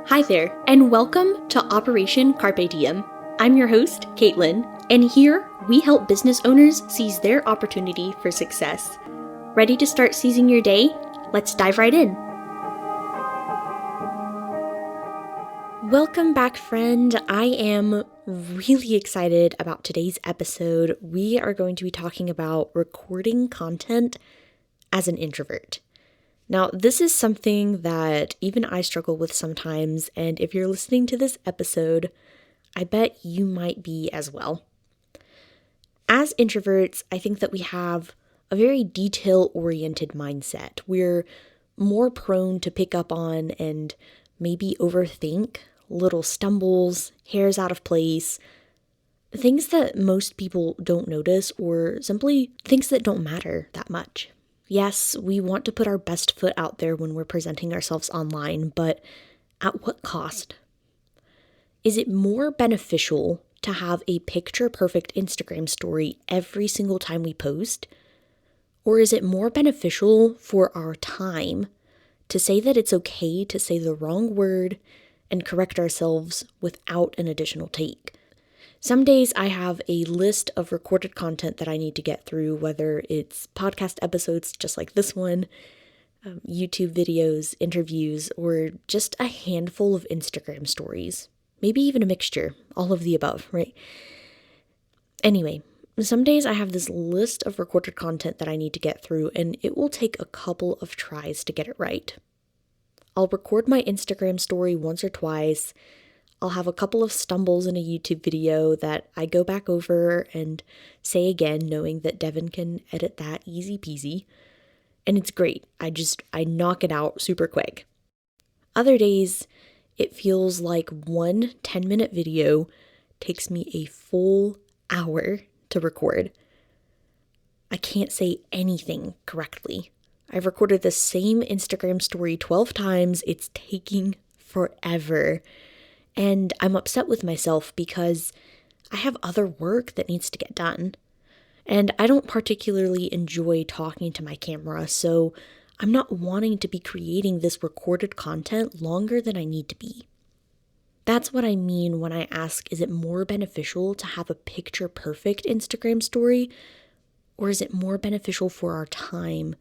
Hi there, and welcome to Operation Carpe Diem. I'm your host, Caitlin, and here we help business owners seize their opportunity for success. Ready to start seizing your day? Let's dive right in. Welcome back, friend. I am really excited about today's episode. We are going to be talking about recording content as an introvert. Now, this is something that even I struggle with sometimes, and if you're listening to this episode, I bet you might be as well. As introverts, I think that we have a very detail-oriented mindset. We're more prone to pick up on and maybe overthink little stumbles, hairs out of place, things that most people don't notice, or simply things that don't matter that much. Yes, we want to put our best foot out there when we're presenting ourselves online, but at what cost? Is it more beneficial to have a picture-perfect Instagram story every single time we post? Or is it more beneficial for our time to say that it's okay to say the wrong word and correct ourselves without an additional take? Some days I have a list of recorded content that I need to get through, whether it's podcast episodes just like this one, YouTube videos, interviews, or just a handful of Instagram stories. Maybe even a mixture, all of the above, right? Anyway, some days I have this list of recorded content that I need to get through, and it will take a couple of tries to get it right. I'll record my Instagram story once or twice. I'll have a couple of stumbles in a YouTube video that I go back over and say again, knowing that Devin can edit that easy peasy. And it's great. I knock it out super quick. Other days, it feels like one 10-minute video takes me a full hour to record. I can't say anything correctly. I've recorded the same Instagram story 12 times. It's taking forever. And I'm upset with myself because I have other work that needs to get done. And I don't particularly enjoy talking to my camera, so I'm not wanting to be creating this recorded content longer than I need to be. That's what I mean when I ask, is it more beneficial to have a picture-perfect Instagram story, or is it more beneficial for our time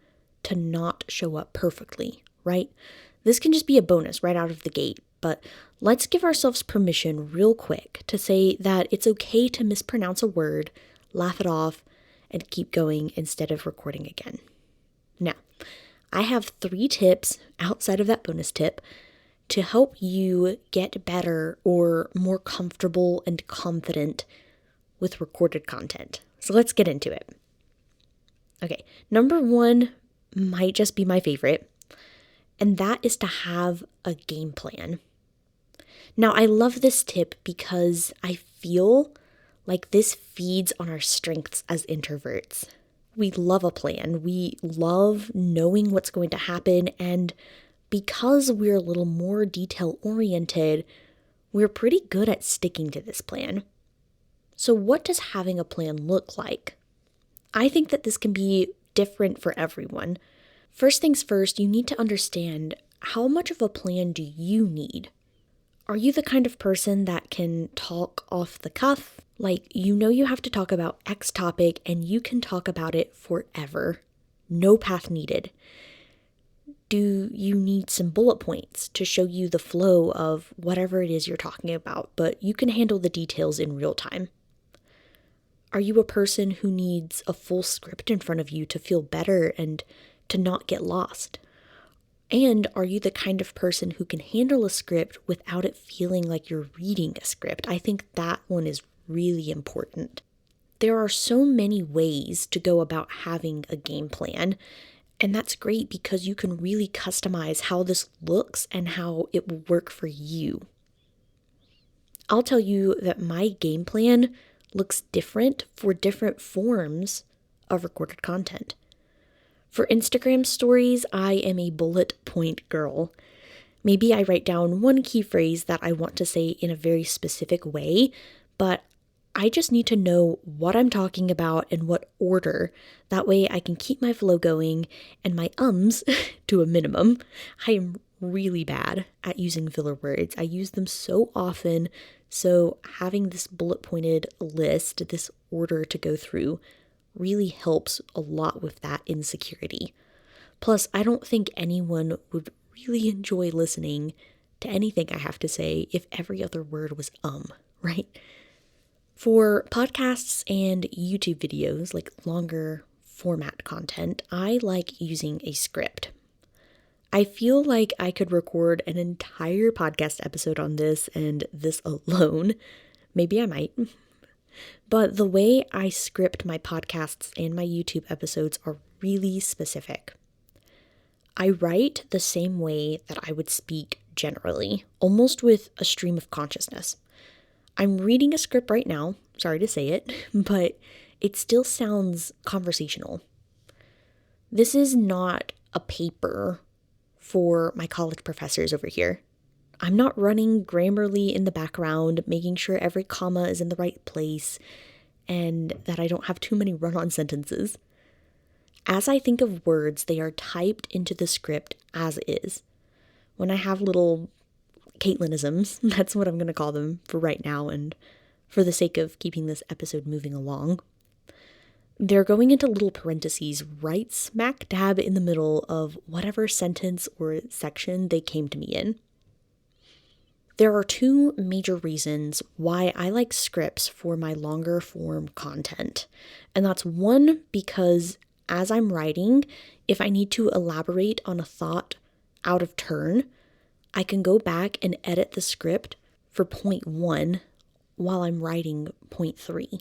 to not show up perfectly, right? This can just be a bonus right out of the gate. But let's give ourselves permission real quick to say that it's okay to mispronounce a word, laugh it off, and keep going instead of recording again. Now, I have 3 tips outside of that bonus tip to help you get better or more comfortable and confident with recorded content. So let's get into it. Okay, number 1 might just be my favorite, and that is to have a game plan. Now, I love this tip because I feel like this feeds on our strengths as introverts. We love a plan. We love knowing what's going to happen. And because we're a little more detail-oriented, we're pretty good at sticking to this plan. So what does having a plan look like? I think that this can be different for everyone. First things first, you need to understand, how much of a plan do you need? Are you the kind of person that can talk off the cuff? Like, you have to talk about X topic and you can talk about it forever. No path needed. Do you need some bullet points to show you the flow of whatever it is you're talking about, but you can handle the details in real time? Are you a person who needs a full script in front of you to feel better and to not get lost? And are you the kind of person who can handle a script without it feeling like you're reading a script? I think that one is really important. There are so many ways to go about having a game plan, and that's great because you can really customize how this looks and how it will work for you. I'll tell you that my game plan looks different for different forms of recorded content. For Instagram stories, I am a bullet point girl. Maybe I write down one key phrase that I want to say in a very specific way, but I just need to know what I'm talking about and what order. That way I can keep my flow going and my ums to a minimum. I am really bad at using filler words. I use them so often, so having this bullet pointed list, this order to go through, really helps a lot with that insecurity. Plus, I don't think anyone would really enjoy listening to anything I have to say if every other word was right? For podcasts and YouTube videos, like longer format content, I like using a script. I feel like I could record an entire podcast episode on this and this alone. Maybe I might. But the way I script my podcasts and my YouTube episodes are really specific. I write the same way that I would speak generally, almost with a stream of consciousness. I'm reading a script right now, sorry to say it, but it still sounds conversational. This is not a paper for my college professors over here. I'm not running Grammarly in the background, making sure every comma is in the right place and that I don't have too many run-on sentences. As I think of words, they are typed into the script as is. When I have little Caitlinisms, that's what I'm going to call them for right now and for the sake of keeping this episode moving along, they're going into little parentheses right smack dab in the middle of whatever sentence or section they came to me in. There are two major reasons why I like scripts for my longer form content. And that's one, because as I'm writing, if I need to elaborate on a thought out of turn, I can go back and edit the script for point 1 while I'm writing point 3.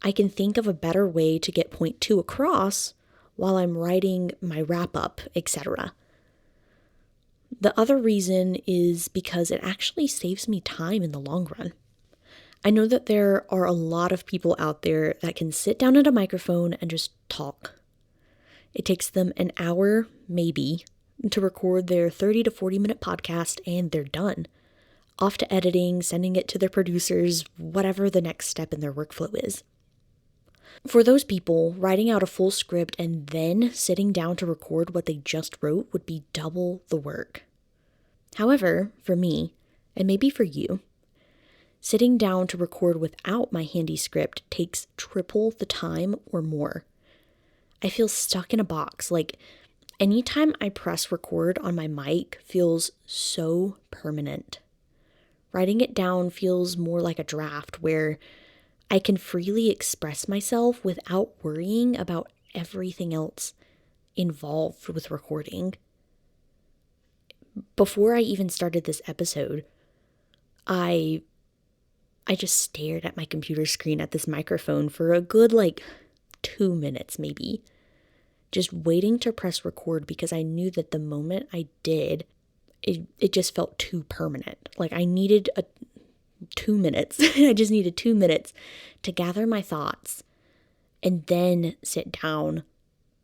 I can think of a better way to get point 2 across while I'm writing my wrap-up, etc. The other reason is because it actually saves me time in the long run. I know that there are a lot of people out there that can sit down at a microphone and just talk. It takes them an hour, maybe, to record their 30 to 40 minute podcast and they're done. Off to editing, sending it to their producers, whatever the next step in their workflow is. For those people, writing out a full script and then sitting down to record what they just wrote would be double the work. However, for me, and maybe for you, sitting down to record without my handy script takes triple the time or more. I feel stuck in a box, like anytime I press record on my mic feels so permanent. Writing it down feels more like a draft where I can freely express myself without worrying about everything else involved with recording. Before I even started this episode, I just stared at my computer screen at this microphone for a good 2 minutes maybe, just waiting to press record because I knew that the moment I did, it just felt too permanent. Like I needed 2 minutes. I just needed 2 minutes to gather my thoughts and then sit down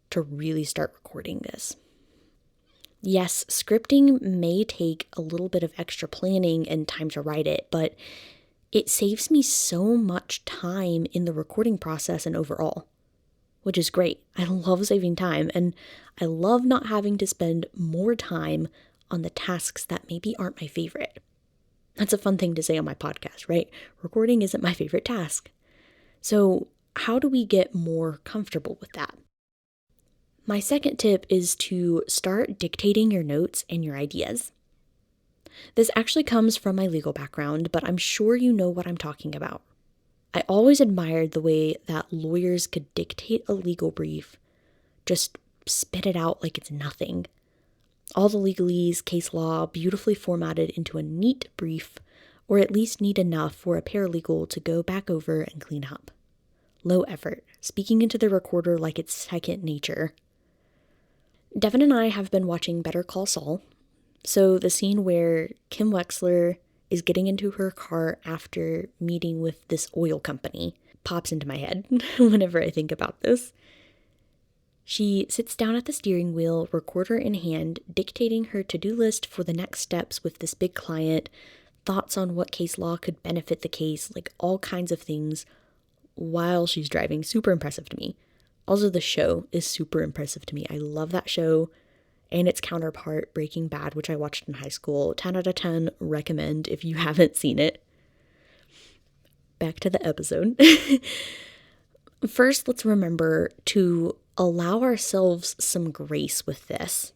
to really start recording this. Yes, scripting may take a little bit of extra planning and time to write it, but it saves me so much time in the recording process and overall, which is great. I love saving time, and I love not having to spend more time on the tasks that maybe aren't my favorite. That's a fun thing to say on my podcast, right? Recording isn't my favorite task. So how do we get more comfortable with that? My second tip is to start dictating your notes and your ideas. This actually comes from my legal background, but I'm sure you know what I'm talking about. I always admired the way that lawyers could dictate a legal brief, just spit it out like it's nothing. All the legalese, case law, beautifully formatted into a neat brief, or at least neat enough for a paralegal to go back over and clean up. Low effort, speaking into the recorder like it's second nature. Devin and I have been watching Better Call Saul, so the scene where Kim Wexler is getting into her car after meeting with this oil company pops into my head whenever I think about this. She sits down at the steering wheel, recorder in hand, dictating her to-do list for the next steps with this big client, thoughts on what case law could benefit the case, like all kinds of things, while she's driving. Super impressive to me. Also, the show is super impressive to me. I love that show, and its counterpart, Breaking Bad, which I watched in high school. 10 out of 10, recommend if you haven't seen it. Back to the episode. First, let's remember to allow ourselves some grace with this.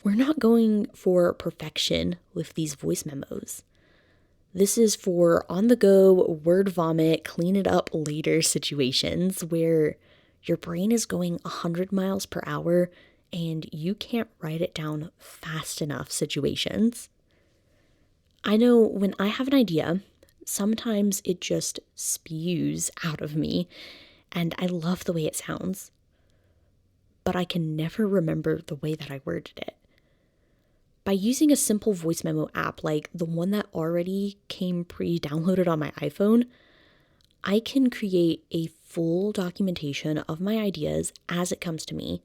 We're not going for perfection with these voice memos. This is for on-the-go, word vomit, clean it up later situations where your brain is going 100 miles per hour and you can't write it down fast enough situations. I know when I have an idea, sometimes it just spews out of me, and I love the way it sounds, but I can never remember the way that I worded it. By using a simple voice memo app like the one that already came pre-downloaded on my iPhone, I can create a full documentation of my ideas as it comes to me.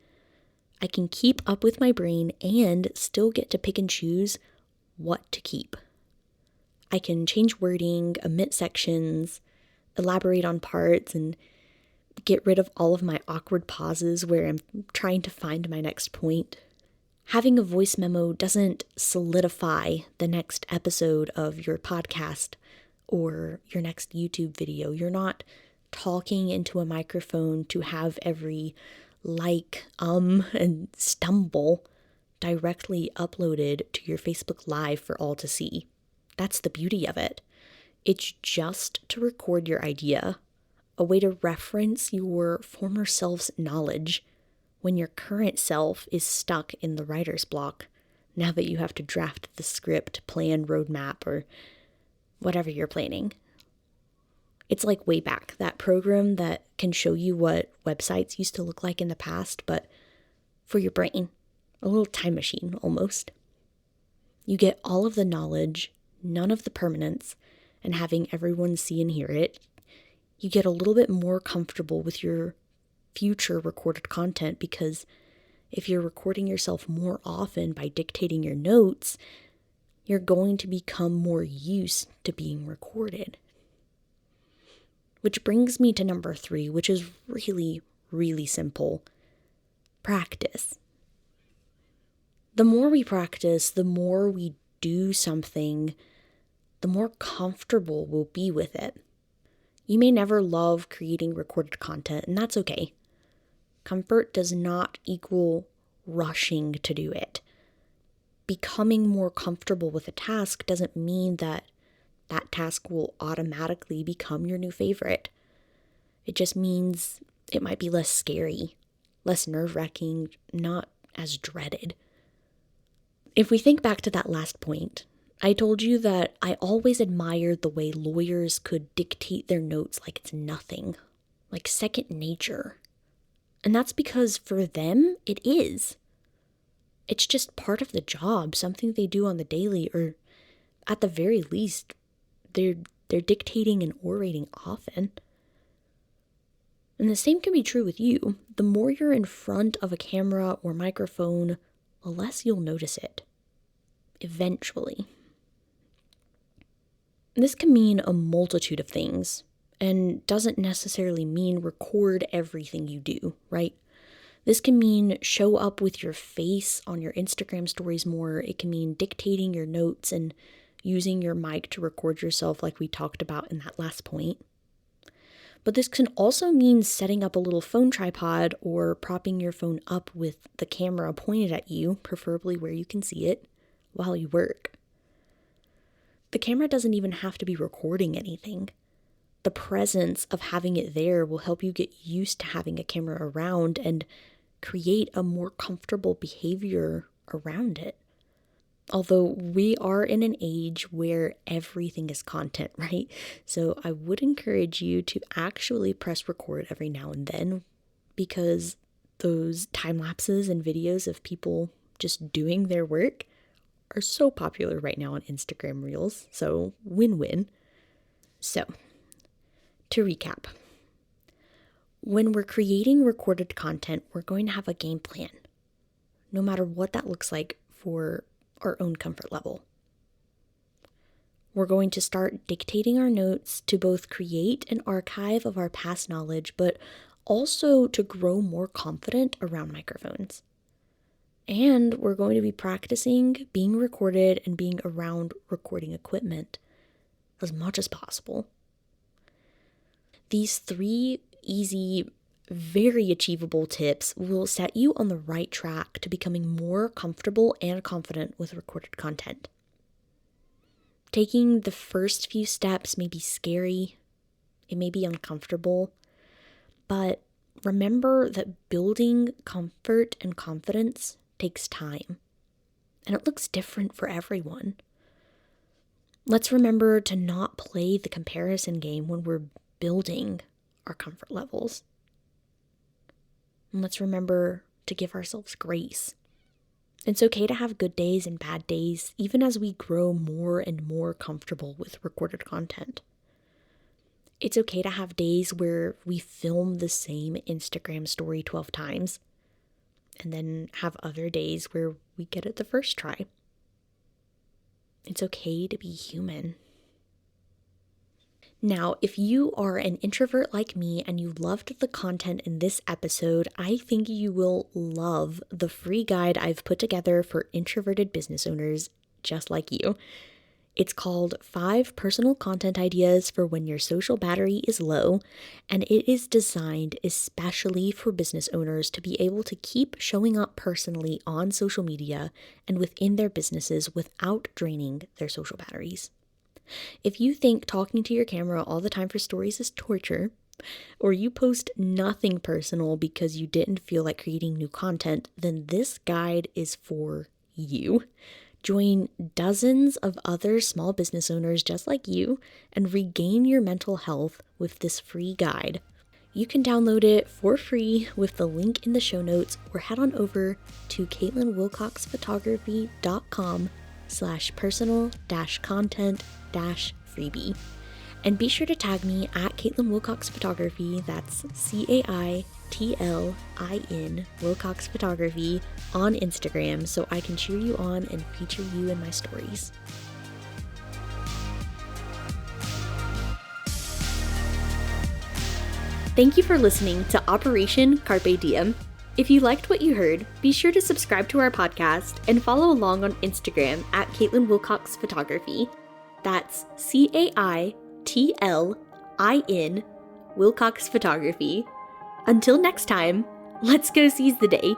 I can keep up with my brain and still get to pick and choose what to keep. I can change wording, omit sections, elaborate on parts, and get rid of all of my awkward pauses where I'm trying to find my next point. Having a voice memo doesn't solidify the next episode of your podcast or your next YouTube video. You're not talking into a microphone to have every and stumble directly uploaded to your Facebook Live for all to see. That's the beauty of it. It's just to record your idea, a way to reference your former self's knowledge when your current self is stuck in the writer's block, now that you have to draft the script, plan, roadmap, or whatever you're planning. It's like Wayback, that program that can show you what websites used to look like in the past, but for your brain, a little time machine almost. You get all of the knowledge, none of the permanence, and having everyone see and hear it. You get a little bit more comfortable with your future recorded content, because if you're recording yourself more often by dictating your notes, you're going to become more used to being recorded. Which brings me to number 3, which is really, really simple. Practice. The more we practice, the more we do something, the more comfortable we'll be with it. You may never love creating recorded content, and that's okay. Comfort does not equal rushing to do it. Becoming more comfortable with a task doesn't mean that that task will automatically become your new favorite. It just means it might be less scary, less nerve-wracking, not as dreaded. If we think back to that last point, I told you that I always admired the way lawyers could dictate their notes like it's nothing, like second nature. And that's because for them, it is. It's just part of the job, something they do on the daily, or at the very least, they're dictating and orating often. And the same can be true with you. The more you're in front of a camera or microphone, the less you'll notice it. Eventually. This can mean a multitude of things, and doesn't necessarily mean record everything you do, right? This can mean show up with your face on your Instagram stories more. It can mean dictating your notes and using your mic to record yourself like we talked about in that last point. But this can also mean setting up a little phone tripod or propping your phone up with the camera pointed at you, preferably where you can see it, while you work. The camera doesn't even have to be recording anything. The presence of having it there will help you get used to having a camera around and create a more comfortable behavior around it. Although we are in an age where everything is content, right? So I would encourage you to actually press record every now and then, because those time lapses and videos of people just doing their work are so popular right now on Instagram Reels. So win-win. So to recap, when we're creating recorded content, we're going to have a game plan, no matter what that looks like for our own comfort level. We're going to start dictating our notes to both create an archive of our past knowledge, but also to grow more confident around microphones. And we're going to be practicing being recorded and being around recording equipment as much as possible. These 3 easy, very achievable tips will set you on the right track to becoming more comfortable and confident with recorded content. Taking the first few steps may be scary, it may be uncomfortable, but remember that building comfort and confidence takes time, and it looks different for everyone. Let's remember to not play the comparison game when we're building our comfort levels. And let's remember to give ourselves grace. It's okay to have good days and bad days, even as we grow more and more comfortable with recorded content. It's okay to have days where we film the same Instagram story 12 times, and then have other days where we get it the first try. It's okay to be human. Now, if you are an introvert like me and you loved the content in this episode, I think you will love the free guide I've put together for introverted business owners just like you. It's called 5 Personal Content Ideas for When Your Social Battery is Low, and it is designed especially for business owners to be able to keep showing up personally on social media and within their businesses without draining their social batteries. If you think talking to your camera all the time for stories is torture, or you post nothing personal because you didn't feel like creating new content, then this guide is for you. Join dozens of other small business owners just like you and regain your mental health with this free guide. You can download it for free with the link in the show notes, or head on over to caitlinwilcoxphotography.com/personal-content-freebie. And be sure to tag me at Caitlin Wilcox Photography, that's CAITLIN Wilcox Photography, on Instagram so I can cheer you on and feature you in my stories. Thank you for listening to Operation Carpe Diem. If you liked what you heard, be sure to subscribe to our podcast and follow along on Instagram at Caitlin Wilcox Photography. That's CAITLIN Wilcox Photography. Until next time, let's go seize the day.